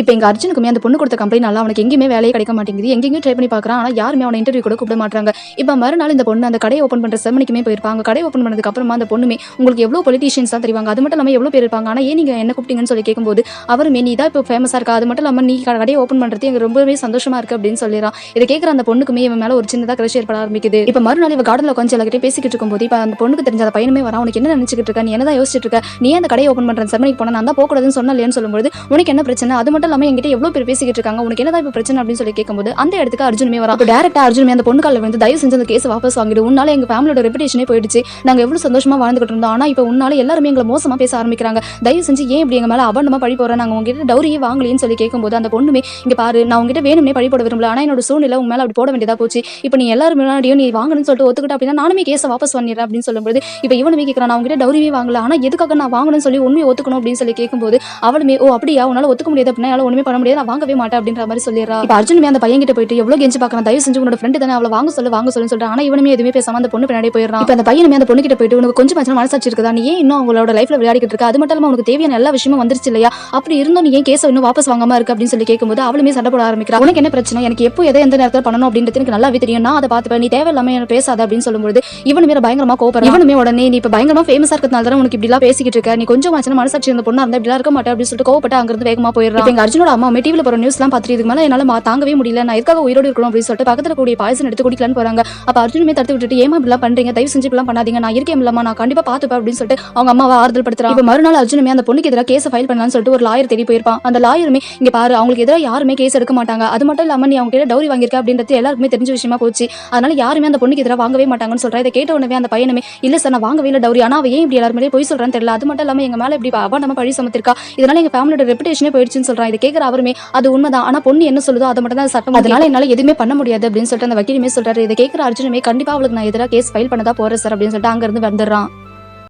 இப்ப எங்க அர்ஜுனுக்குமே அந்த பொண்ணு கொடுத்த கம்பெனினால அவனுக்கு எங்கேயுமே வேலையே கிடைக்க மாட்டேங்குது. எங்கேயும் ட்ரை பண்ணி பார்க்குறான். ஆனா யாருமே அவன இன்டர்வியூ கூட கூப்பிட மாட்றாங்க. இப்ப மறுநாள் இந்த பொண்ணு அந்த கடைய ஓப்பன் பண்ற செரமனிக்குமே போயிருப்பாங்க. கடை ஓப்பன் பண்ணதுக்கு அப்புறமா அந்த பொண்ணுமே உங்களுக்கு எவ்வளோ பொலிட்டீஷியன்ஸ் தான் தெரிவாங்க. அது மட்டும் இல்லாம எவ்வளோ பேர் இருப்பாங்க. ஆனா ஏன் நீங்க என்ன கூப்பிட்டீங்கன்னு சொல்லி கேட்கும்போது, அவருமே நீ தான் இப்போ ஃபேமஸா இருக்க. அது மட்டும் இல்லாம நீ கடைய ஓப்பன் பண்றது எனக்கு ரொம்பவே சந்தோஷமா இருக்கு அப்படின்னு சொல்லிறான். இத கேட்கிற அந்த பொண்ணுக்குமே இவன் மேல ஒரு சின்னதா கிரஷ் ஏற்பட ஆரம்பிக்குது. இப்ப மறுநாள் இவ கார்டன்ல உட்கார்ந்து எல்லார்கிட்டயும் பேசிக்கிட்டு இருக்கும்போது, இப்ப அந்த பொண்ணுக்கு தெரிஞ்ச அந்த பையனுமே வரான். உனக்கு என்ன நினைச்சிட்டு இருக்க? நீ என்னதான் யோசிச்சிட்டு இருக்க? நீ ஏன் அந்த கடையை ஓப்பன் பண்ற செரமனிக்கு போனா நான் தான் போகக்கூடாதுன்னு சொன்னேன்னு சொல்லும்போது, உனக்கு என்ன பிரச்சனை? அது மட்டும் இல்லாம என்கிட்ட எவ்வளோ பேர் பேசிக்கிட்டு இருக்காங்க. உனக்கு என்னதான் இப்ப பிரச்சனை அப்படின்னு சொல்லி கேட்கும்போது அந்த இடத்துக்கு அர்ஜுனுமே வரான். அப்ப டைரக்டா அர்ஜுனுமே அந்த பொண்ணு கால்ல வந்து தயவு செஞ்சு அந்த கேஸ் வாபஸ் வாங்கிடு. உன்னால எங்க ஃபேமிலியோட ரெபுடேஷனே போயிடுச்சு. நாங்க எவ்வளவு சந்தோஷமா வாழ்ந்துகிட்டு இருந்தோம். ஆனா இப்ப உன்னால எல்லாருமே எங்களை மோசமா பேச ஆரம்பிக்கிறாங்க. தயவு செஞ்சு ஏன் இப்படி எங்க மேல அபண்டமா பழி போற? நாங்க உங்ககிட்ட டவுரியே வாங்கலைன்னு சொல்லி கேட்கும்போது அந்த பொண்ணுமே இங்க பாரு நான் உங்ககிட்ட வேணும்னே பழி போட விரும்பல. ஆனா என்னோட சூழ்நிலை உங்க மேல அப்படி போட வேண்டியதா போச்சு. இப்ப நீ எல்லாரும் முன்னாடியும் நீ வாங்கணும்னு சொல்லிட்டு ஒத்துக்கிட்ட அப்படின்னா நானுமே கேஸை வாபஸ் பண்ணிடுறேன் அப்படின்னு சொல்லும்போது இப்ப இவனுமே கேட்கறான் நான் உங்ககிட்ட டவுரியே வாங்கல. ஆனா எதுக்காக நான் வாங்கணும்னு சொல்லி உண்மையை ஒத்துக்கணும் அப்படின்னு சொல்லி கேட்கும்போது அவளுமே ஓ அப்படியா உன்னால ஒத்துக்க முடியாது அப்படின்னா என்னால ஒண்ணுமே பண்ண முடியாது நான் வாங்கவே மாட்டேன் அப்படின்ற மாதிரி சொல்லிடுறா. இப்ப அர்ஜுனுமே அந்த பையன் கிட்ட போயிட்டு எவ்வளவு கெஞ்சி பார்க்கறான். தயவு செஞ்சு உன்னோட ஃப்ரெண்ட் தானே அவளை வாங்க சொல்லுன்னு சொல்லிட்டு ஆனா இவனுமே எதுவுமே பேசாம அந்த பொண்ணு பின்னாடி போயிடுறான். இப்ப அந்த பையனுமே அந்த பொண்ணு கிட்ட போயிட்டு உனக்கு கொஞ்சம் மனசாட்சி இருக்குதா? நீ ஏன் இன்னும் அவங்களோட லைஃப்ல விளையாடிக்கிட்டு இருக்க? அது மட்டும் இல்லாம உனக்கு தேவையான எல்லா விஷயமும் வந்துருச்சு இல்லையா? அப்படி இருந்தும் நீ ஏன் கேஸை இன்னும் வாபஸ் வாங்காம இருக்கு அப்படின்னு சொல்லி கேட்கும்போது அவளுமே சண்டை போட ஆரம்பிக்கிறா. உனக்கு என்ன பிரச்சனை? எனக்கு எப்போ எதை எந்த நேரத்தில் பண்ணணும் அப்படின்றது எனக்கு நல்லாவே தெரியும். நான் அதை பார்த்துப்பேன். நீ தேவையில்லாம என்ன பேசாத அப்படின்னு சொல்லும்போது இவனுமே பயங்கரமா கோபப்படுறான். இவனுமே உடனே நீ இப்ப பயங்கரமா ஃபேமஸா இருக்கிறதுனால தான் உனக்கு இப்படி எல்லாம் பேசிக்கிட்டு இருக்க. நீ கொஞ்சம் மனசாட்சி இருந்த பொண்ணா இருந்தா இப்படி இருக்க மாட்டேன் அப்படின்னு சொல்லிட்டு கோவப்பட்டு அங்கிருந்து வேகமா போயிடுறான். எங்க அர்ஜுனோட அம்மா டிவில போற நியூஸ் எல்லாம் பார்த்துட்டு இதுக்கு மேல என்னால தாங்கவே முடியல. நான் எதுக்காக உயிரோடு இருக்கணும் அப்படின்னு சொல்லிட்டு பக்கத்துல கூடிய பாயசம் எடுத்து குடிக்கலான்னு போறாங்க. அப்ப அர்ஜுனுமே தடுத்து விட்டுட்டு ஏமா இப்படிலாம் பண்றீங்க? தயவு செஞ்சு இப்படிலாம் பண்ணாதீங்க. நான் இருக்கேன் இல்லம்மா நான் கண்டிப்பா பாத்துப்பேன் அப்படின்னு சொல்லிட்டு அவங்க அம்மாவை ஆறுதல் படுத்துறான். இப்ப மறுநாள் அர்ஜுனுமே அந்த பொண்ணுக்கு எதிராக கேஸ் ஃபைல் பண்ணலாம்னு சொல்லிட்டு ஒரு லாயர் தேடி போயிருப்பான். அந்த லாயருமே இங்க பாரு அவங்களுக்கு எதிராக யாருமே கேஸ் எடுக்க மாட்டாங்க. அது மட்டும் இல்லாம நீ அவங்க கிட்ட டவுரி வாங்கியிருக்க அப்படின்றது எல்லாருக்குமே தெரிஞ்ச விஷயமா போச்சு. அதனால யாருமே அந்த பொண்ணுக்கு எதிராக வாங்கவே மாட்டாங்கன்னு சொல்றா. இதை கேட்ட உடனே அந்த பையனுமே இல்ல சார் நான் வாங்கவே இல்லை டவுரி. ஆனா அவ ஏன் இப்படி எல்லாருமே போய் சொல்றான்னு தெரியல. அது மட்டும் இல்லாம எங்க மேல இப்படி அபாண்டமா பழி சுமத்திருக்கா. இதனால எங்க ஃபேமிலியோட ரெபுடேஷனே போயிடுச்சுன்னு சொல்றான். இதை கேட்கிற அவருமே அது உண்மைதான். ஆனா பொண்ணு என்ன சொல்லுதோ அதை மட்டும் தான் சட்டம். அதனால என்னால எதுவுமே பண்ண முடியாது அப்படின்னு சொல்லிட்டு அந்த வக்கீலுமே சொல்றாரு. இதை கேட்கிற அர்ஜுனுமே கண்டிப்பா அவளுக்கு நான் எதிராக கேஸ் ஃபைல் பண்ணதா போறேன் சார் அப்படின்னு சொல்லிட்டு அங்க இருந்து வந்துடுறான்.